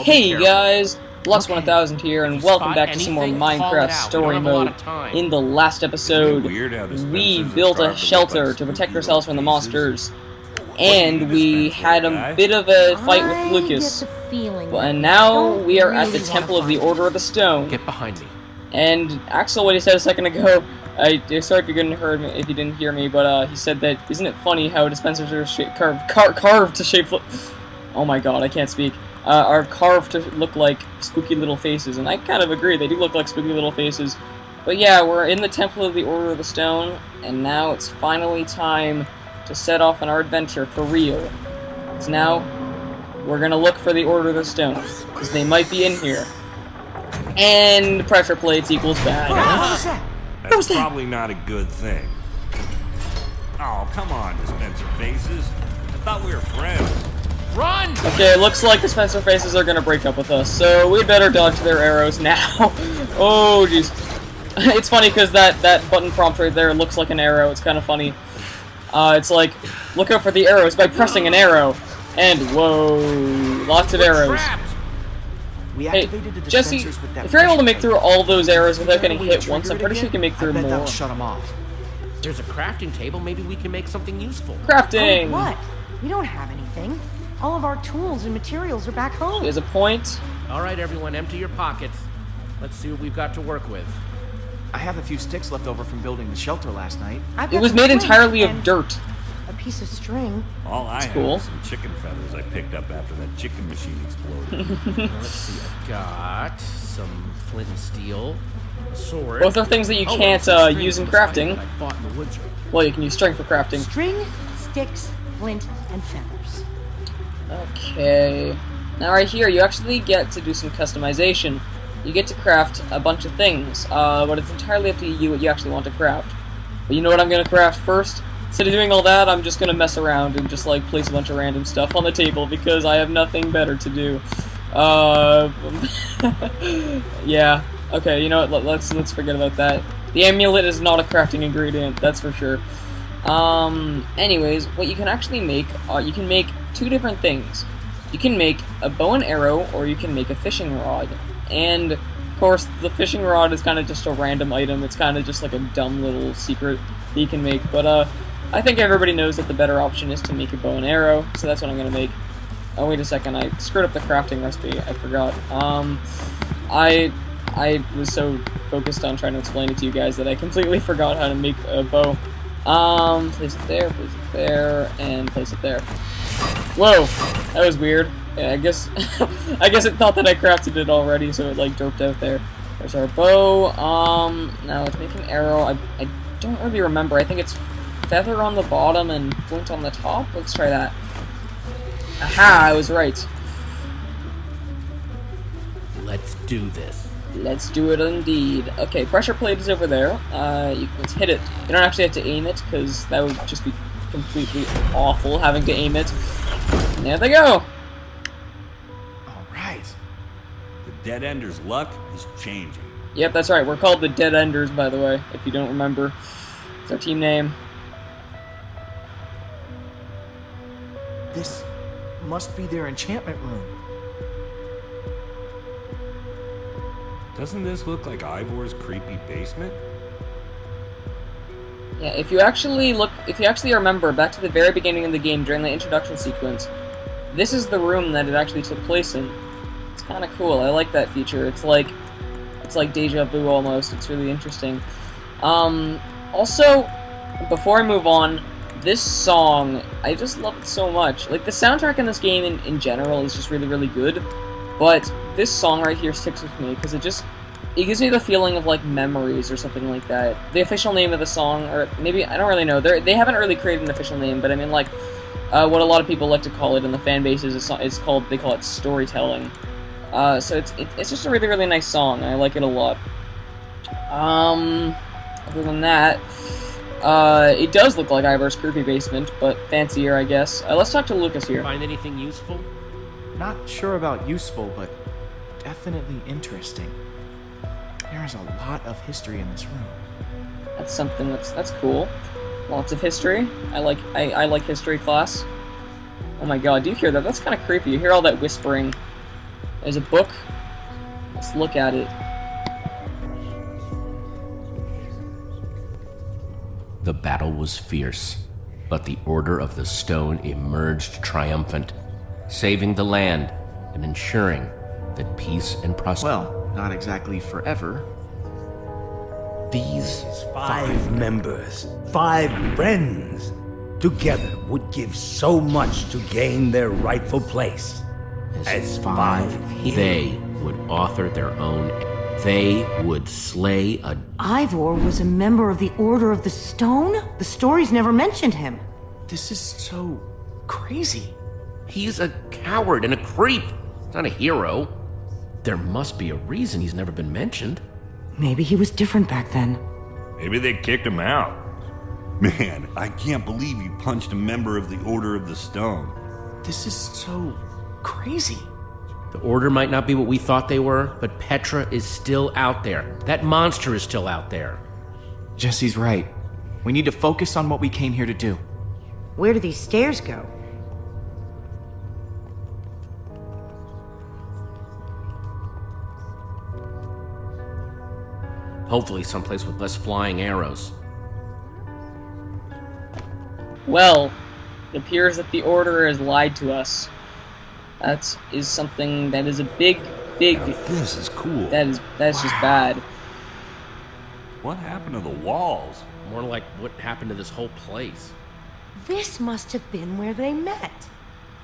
Hey guys, Lux1000 here, and welcome back to some more Minecraft story mode. In the last episode, we built a shelter to protect ourselves from the monsters, and we had a bit of a fight with Lucas. And now we are at the Temple of the Order of the Stone. Get behind me. And Axel, what he said a second ago, sorry if you didn't hear me, but he said that, isn't it funny how dispensers are carved to shape... Oh my god, I can't speak. Are carved to look like spooky little faces, and I kind of agree, they do look like spooky little faces. But yeah, we're in the Temple of the Order of the Stone, and now it's finally time to set off on our adventure for real. So now, we're gonna look for the Order of the Stone, because they might be in here. And pressure plates equals bad. That's probably not a good thing. Oh, come on, dispenser faces. I thought we were friends. Run! Okay, it looks like the Spencer faces are gonna break up with us, so we better dodge their arrows now. Oh, jeez. It's funny because that button prompt right there looks like an arrow. It's kind of funny. It's like, look out for the arrows by pressing an arrow. And, whoa, lots of arrows. Hey, Jesse, if you're able to make through all those arrows without getting hit once, I'm pretty sure you can make through more. Shut them off. There's a crafting table. Maybe we can make something useful. Crafting! Oh, what? We don't have anything. All of our tools and materials are back home. There's a point. All right, everyone, empty your pockets. Let's see what we've got to work with. I have a few sticks left over from building the shelter last night. It was made entirely of dirt. A piece of string. All I have cool. is some chicken feathers I picked up after that chicken machine exploded. Let's see, I've got some flint and steel, a sword. Both are things that you can't use in crafting. I fought in the woods. Well, you can use string for crafting. String, sticks, flint, and feathers. Okay. Now right here, you actually get to do some customization. You get to craft a bunch of things, but it's entirely up to you what you actually want to craft. But you know what I'm going to craft first? Instead of doing all that, I'm just going to mess around and just like place a bunch of random stuff on the table because I have nothing better to do. Yeah. Okay, you know what? Let's forget about that. The amulet is not a crafting ingredient, that's for sure. Anyways, what you can actually make, you can make two different things. You can make a bow and arrow, or you can make a fishing rod. And, of course, the fishing rod is kind of just a random item. It's kind of just like a dumb little secret that you can make. But, I think everybody knows that the better option is to make a bow and arrow, so that's what I'm going to make. Oh, wait a second, I screwed up the crafting recipe. I forgot. I was so focused on trying to explain it to you guys that I completely forgot how to make a bow. Place it there, and place it there. Whoa, that was weird. Yeah, I guess it thought that I crafted it already, so it like derped out there. There's our bow. Now let's make an arrow. I don't really remember. I think it's feather on the bottom and flint on the top. Let's try that. Aha, I was right. Let's do this. Let's do it indeed. Okay, pressure plate is over there. Let's hit it. You don't actually have to aim it, because that would just be completely awful, having to aim it. And there they go! Alright. The Dead Ender's luck is changing. Yep, that's right. We're called the Dead Enders, by the way, if you don't remember. It's our team name. This must be their enchantment room. Doesn't this look like Ivor's creepy basement? Yeah, if you actually remember back to the very beginning of the game during the introduction sequence, this is the room that it actually took place in. It's kind of cool. I like that feature. It's like deja vu almost. It's really interesting. Also, before I move on, this song, I just love it so much. Like, the soundtrack in this game in general is just really, really good, but this song right here sticks with me because it gives me the feeling of like memories or something like that. The official name of the song, or maybe, I don't really know, they haven't really created an official name, but I mean like, what a lot of people like to call it in the fan base is they call it storytelling. So it's just a really, really nice song, and I like it a lot. Other than that, it does look like Ivor's creepy basement, but fancier, I guess. Let's talk to Lucas here. Find anything useful? Not sure about useful, but definitely interesting. There is a lot of history in this room. That's something that's cool. Lots of history. I like history class. Oh my god, do you hear that? That's kind of creepy. You hear all that whispering. There's a book. Let's look at it. The battle was fierce, but the Order of the Stone emerged triumphant, saving the land and ensuring that peace and prosperity. Well, not exactly forever. These 5 members, 5 friends, together would give so much to gain their rightful place. As 5 they would author their own. They would slay a. Ivor was a member of the Order of the Stone? The stories never mentioned him. This is so crazy. He's a coward and a creep, not a hero. There must be a reason he's never been mentioned. Maybe he was different back then. Maybe they kicked him out. Man, I can't believe you punched a member of the Order of the Stone. This is so crazy. The Order might not be what we thought they were, but Petra is still out there. That monster is still out there. Jesse's right. We need to focus on what we came here to do. Where do these stairs go? Hopefully someplace with less flying arrows. Well, it appears that the Order has lied to us. That is something that is a big. Now, this is cool. That's just bad. What happened to the walls? More like what happened to this whole place. This must have been where they met.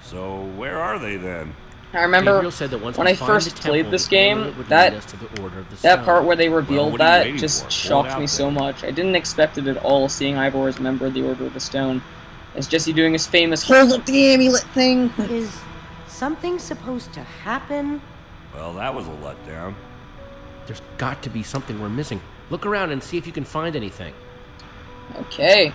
So, where are they then? I remember Gabriel said that once when we I find first the temple, played this the game, Order would that lead us to the Order of the that Stone. part where they revealed what are you that waiting just for? Pull it shocked out me so then. much. I didn't expect it at all, seeing Ivor as a member of the Order of the Stone. It's Jesse doing his famous "hold up the amulet" thing. Is something supposed to happen? Well, that was a letdown. There's got to be something we're missing. Look around and see if you can find anything. Okay.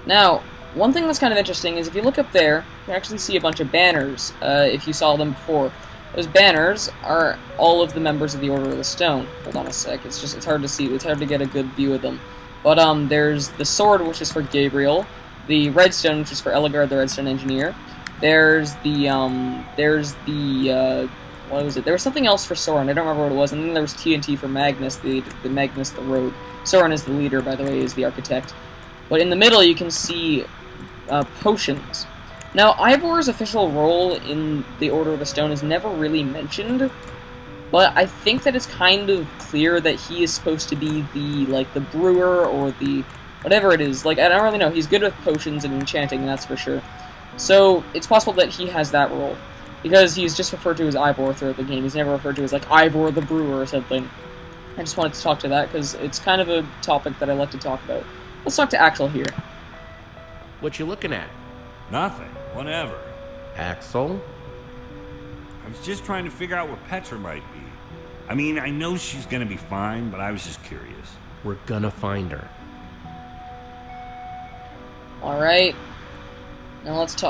Now, one thing that's kind of interesting is if you look up there, you can actually see a bunch of banners, if you saw them before. Those banners are all of the members of the Order of the Stone. Hold on a sec, it's hard to see, it's hard to get a good view of them. But, there's the sword, which is for Gabriel, the redstone, which is for Ellegaard, the redstone engineer. There's the, what was it? There was something else for Soren, I don't remember what it was, and then there was TNT for Magnus, the Magnus the Rogue. Soren is the leader, by the way, is the architect. But in the middle, you can see potions. Now, Ivor's official role in the Order of the Stone is never really mentioned, but I think that it's kind of clear that he is supposed to be the brewer, or the whatever it is. Like, I don't really know. He's good with potions and enchanting, that's for sure. So, it's possible that he has that role, because he's just referred to as Ivor throughout the game. He's never referred to as, like, Ivor the Brewer or something. I just wanted to talk to that, because it's kind of a topic that I like to talk about. Let's talk to Axel here. What you looking at? Nothing. Whatever. Axel? I was just trying to figure out where Petra might be. I mean, I know she's gonna be fine, but I was just curious. We're gonna find her. Alright. Now let's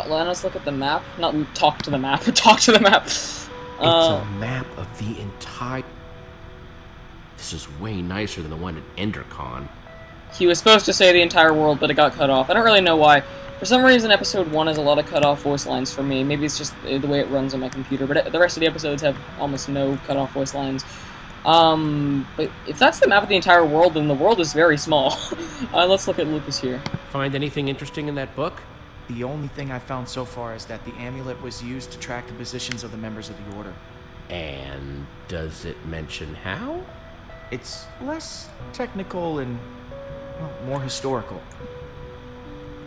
look at the map. Not talk to the map, but talk to the map. It's a map of the entire... This is way nicer than the one at Endercon. He was supposed to say the entire world, but it got cut off. I don't really know why. For some reason, episode 1 has a lot of cut-off voice lines for me. Maybe it's just the way it runs on my computer, but the rest of the episodes have almost no cut-off voice lines. But if that's the map of the entire world, then the world is very small. Let's look at Lucas here. Find anything interesting in that book? The only thing I found so far is that the amulet was used to track the positions of the members of the Order. And does it mention how? It's less technical and, well, more historical.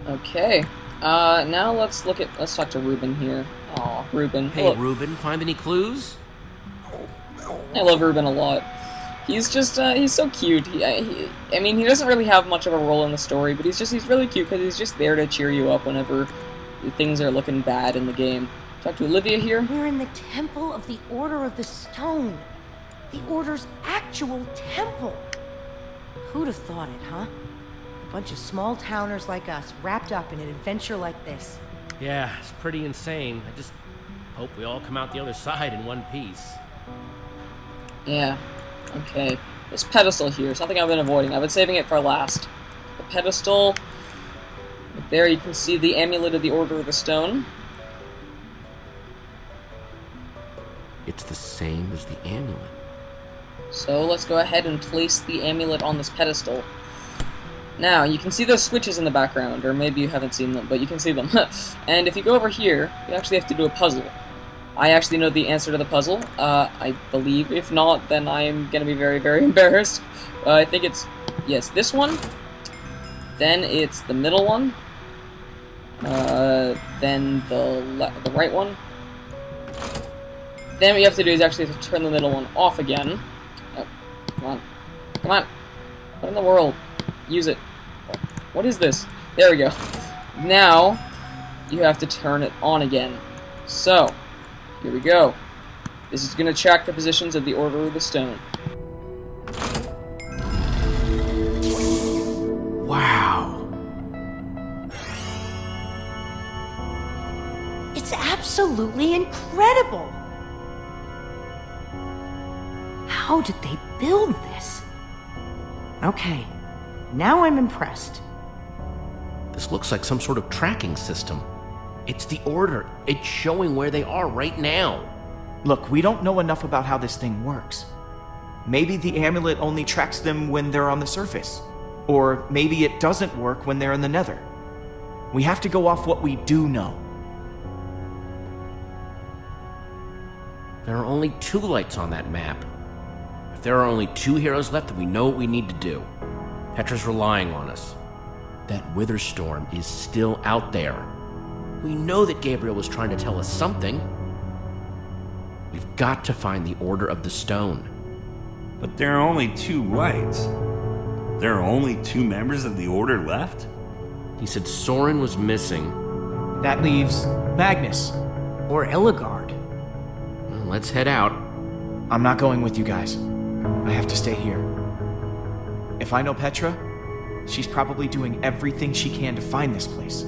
Okay. Now let's talk to Ruben here. Aw, Ruben. Hey, Ruben, find any clues? I love Ruben a lot. He's just, he's so cute. I mean, he doesn't really have much of a role in the story, but he's really cute because he's just there to cheer you up whenever things are looking bad in the game. Talk to Olivia here. We're in the Temple of the Order of the Stone. The Order's actual temple. Who'd have thought it, huh? A bunch of small-towners like us wrapped up in an adventure like this. Yeah, it's pretty insane. I just hope we all come out the other side in one piece. Yeah. Okay. This pedestal here, something I've been avoiding. I've been saving it for last. The pedestal. Right there you can see the amulet of the Order of the Stone. it's the same as the amulet. So let's go ahead and place the amulet on this pedestal. Now, you can see those switches in the background, or maybe you haven't seen them, but you can see them. And if you go over here, you actually have to do a puzzle. I actually know the answer to the puzzle, I believe. If not, then I am going to be very, very embarrassed. I think it's, yes, this one. Then it's the middle one. Then the right one. Then what you have to do is actually have to turn the middle one off again. Oh, come on. Come on. What in the world? Use it. What is this? There we go. Now, you have to turn it on again. So, here we go. This is going to check the positions of the Order of the Stone. Wow. It's absolutely incredible! How did they build this? Okay, now I'm impressed. This looks like some sort of tracking system. It's the Order. It's showing where they are right now. Look, we don't know enough about how this thing works. Maybe the amulet only tracks them when they're on the surface. Or maybe it doesn't work when they're in the Nether. We have to go off what we do know. There are only 2 lights on that map. If there are only 2 heroes left, then we know what we need to do. Petra's relying on us. That Witherstorm is still out there. We know that Gabriel was trying to tell us something. We've got to find the Order of the Stone. But there are only 2 lights. There are only 2 members of the Order left? He said Soren was missing. That leaves Magnus. Or Ellegard. Well, let's head out. I'm not going with you guys. I have to stay here. If I know Petra, she's probably doing everything she can to find this place.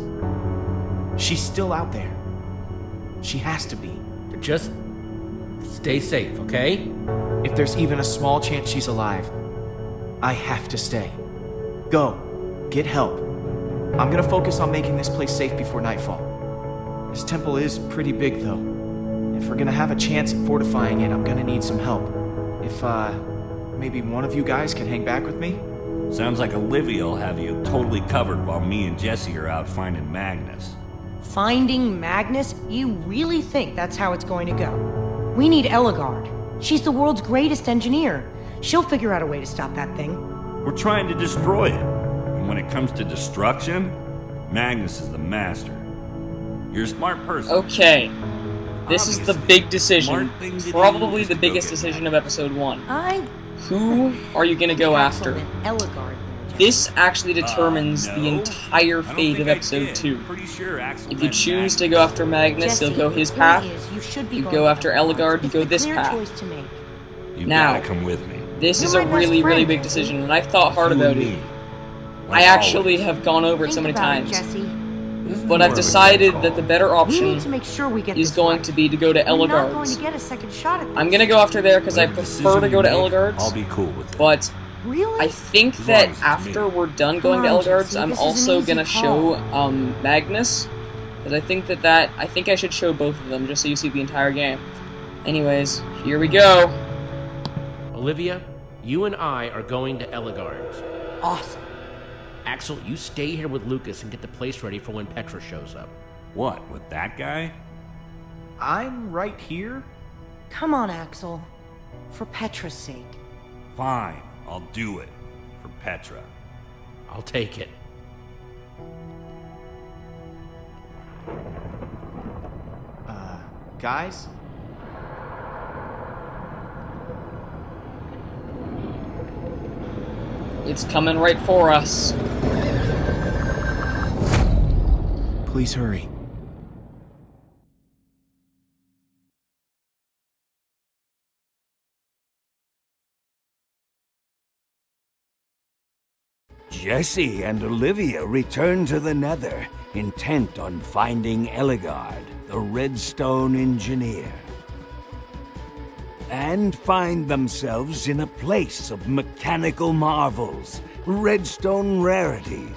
She's still out there. She has to be. Just stay safe, okay? If there's even a small chance she's alive, I have to stay. Go. Get help. I'm gonna focus on making this place safe before nightfall. This temple is pretty big, though. If we're gonna have a chance at fortifying it, I'm gonna need some help. If, maybe one of you guys can hang back with me? Sounds like Olivia will have you totally covered while me and Jesse are out finding Magnus. Finding Magnus? You really think that's how it's going to go? We need Ellegard. She's the world's greatest engineer. She'll figure out a way to stop that thing. We're trying to destroy it. And when it comes to destruction, Magnus is the master. You're a smart person. Okay. This is the big decision. Smart thing to do Probably is the to go biggest get decision of episode 1. I... Who are you gonna go after? Excellent Ellegard. This actually determines no. the entire I don't fate think of I episode did. 2. Pretty sure Axel If you meant choose to Magnus. go after Magnus, Jesse, he'll go his the path. point is, you should be You going go after Ellegard. Ellegard, you It's go the this clear path. choice to make. You Now. gotta come with me. This is You're a my best really, really friend, big Jesse. decision, and I've thought hard You about and it. me. I Like actually always. have gone over it Think so many about it, times. Jesse. This is But more I've of a decided good that the call. better We need option to make sure we get is this going right. to be to go to We're not going Ellegard's. to get a second shot at this. I'm gonna go after there because I Whatever prefer to decision go to you make, Ellegard's. I'll be cool with it. But Really? I think As long that as it's after me. we're done Come going to on, Ellegard's, Jesse, I'm this is an also easy gonna call. show Magnus. Because I think I think I should show both of them just so you see the entire game. Anyways, here we go. Olivia, you and I are going to Ellegard's. Awesome. Axel, you stay here with Lucas and get the place ready for when Petra shows up. What, with that guy? I'm right here? Come on, Axel. For Petra's sake. Fine, I'll do it. For Petra. I'll take it. Guys? It's coming right for us. Please hurry. Jesse and Olivia return to the Nether, intent on finding Ellegard, the Redstone engineer. And find themselves in a place of mechanical marvels, redstone rarities.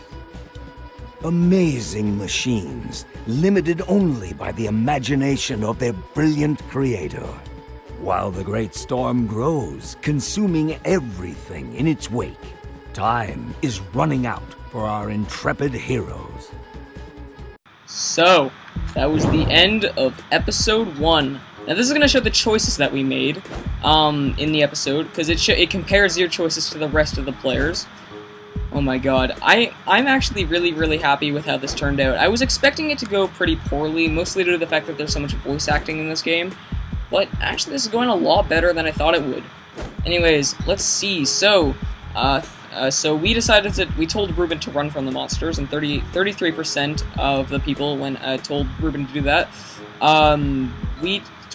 Amazing machines, limited only by the imagination of their brilliant creator. while the great storm grows, consuming everything in its wake. Time is running out for our intrepid heroes. So, that was the end of episode 1. Now this is going to show the choices that we made in the episode, because it compares your choices to the rest of the players. Oh my god, I'm actually really happy with how this turned out. I was expecting it to go pretty poorly, mostly due to the fact that there's so much voice acting in this game, but actually this is going a lot better than I thought it would. Anyways, let's see. So we decided we told Ruben to run from the monsters, and 33% of the people told Ruben to do that.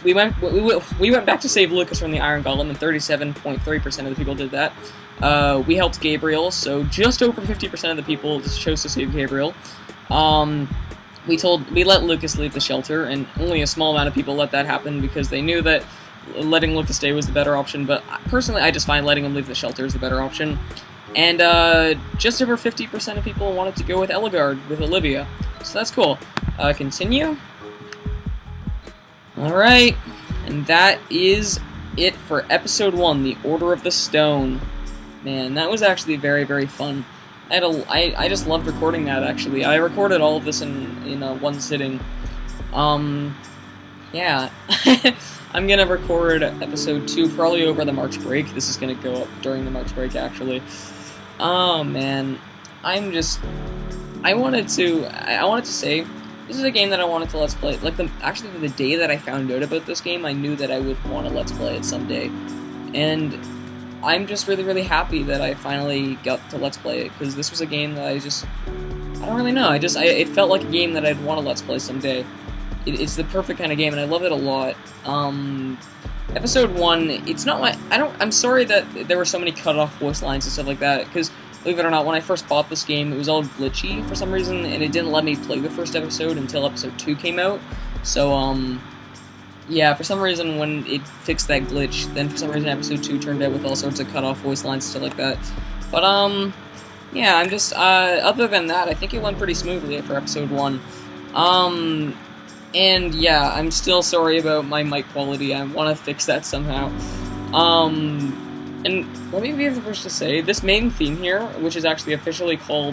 We went back to save Lucas from the Iron Golem, and 37.3% of the people did that. We helped Gabriel, so just over 50% of the people just chose to save Gabriel. We let Lucas leave the shelter, and only a small amount of people let that happen because they knew that letting Lucas stay was the better option, but personally I just find letting him leave the shelter is the better option. And just over 50% of people wanted to go with Eligard, with Olivia. So that's cool. Continue. Alright, and that is it for episode 1, The Order of the Stone. Man, that was actually very fun. I just loved recording that, actually. I recorded all of this in one sitting. Yeah. I'm gonna record episode 2 probably over the March break. This is gonna go up during the March break, actually. Oh, man. I wanted to say, this is a game that I wanted to Let's Play. Like, actually, the day that I found out about this game, I knew that I would want to Let's Play it someday. And I'm just really happy that I finally got to Let's Play it, because this was a game that I don't really know. It felt like a game that I'd want to Let's Play someday. It's the perfect kind of game, and I love it a lot. Episode 1, it's not my... I'm sorry that there were so many cut-off voice lines and stuff like that, because, believe it or not, when I first bought this game, it was all glitchy for some reason, and it didn't let me play the first episode until episode 2 came out. So, yeah, for some reason, when it fixed that glitch, then for some reason episode 2 turned out with all sorts of cut-off voice lines and stuff like that. But, yeah, I'm just, other than that, I think it went pretty smoothly for episode 1. And yeah, I'm still sorry about my mic quality. I want to fix that somehow. And let me be the first to say, this main theme here, which is actually officially called,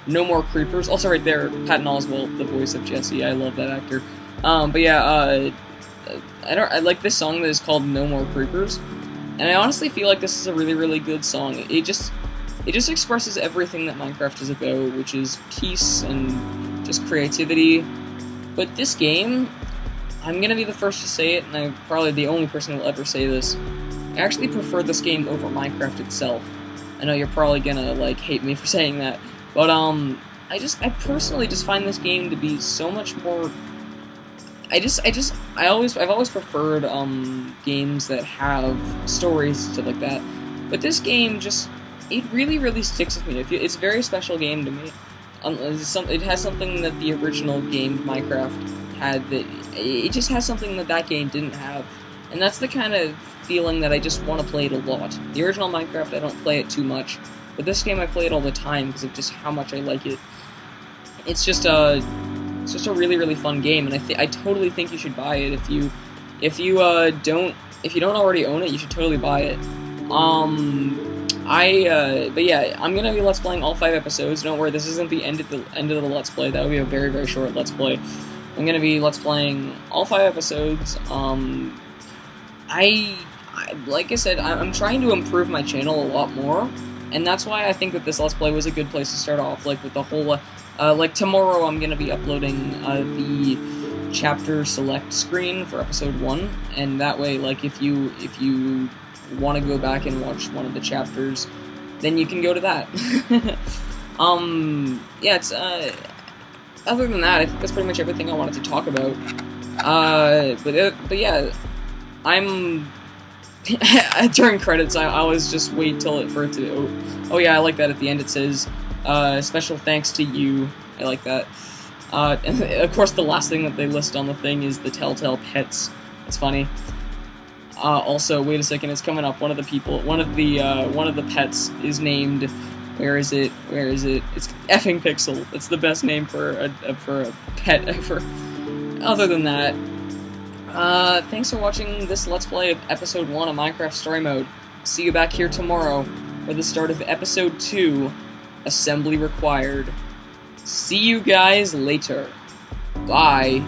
No More Creepers. Also right there, Patton Oswalt, the voice of Jesse. I love that actor. But yeah, I like this song that is called No More Creepers. And I honestly feel like this is a really good song. It just expresses everything that Minecraft is about, which is peace and just creativity. But this game, I'm gonna be the first to say it, and I'm probably the only person who will ever say this, I actually prefer this game over Minecraft itself. I know you're probably gonna, like, hate me for saying that, but, I personally just find this game to be so much more... I've always preferred, games that have stories and stuff like that, but this game it really sticks with me. It's a very special game to me. It has something that the original game Minecraft had that it just has something that game didn't have, and that's the kind of feeling that I just want to play it a lot. The original Minecraft, I don't play it too much, but this game I play it all the time because of just how much I like it. It's just a really fun game, and I totally think you should buy it. If you don't already own it, you should totally buy it. But yeah, I'm gonna be Let's Playing all 5 episodes. Don't worry, this isn't the end of the Let's Play. That would be a very short Let's Play. I'm gonna be Let's Playing all 5 episodes. Like I said, I'm trying to improve my channel a lot more, and that's why I think that this Let's Play was a good place to start off. Like with the whole, like tomorrow, I'm gonna be uploading the chapter select screen for episode 1, and that way, like if you want to go back and watch one of the chapters, then you can go to that. Yeah, it's, other than that, I think that's pretty much everything I wanted to talk about. But yeah, during credits, I always just wait for it to, oh yeah, I like that at the end it says, special thanks to you, I like that. And of course the last thing that they list on the thing is the Telltale pets. It's funny. Also, wait a second, it's coming up. One of the pets is named, where is it? It's effing Pixel. It's the best name for a pet ever. Other than that, Thanks for watching this Let's Play of Episode 1 of Minecraft Story Mode. See you back here tomorrow for the start of Episode 2, Assembly Required. See you guys later. Bye.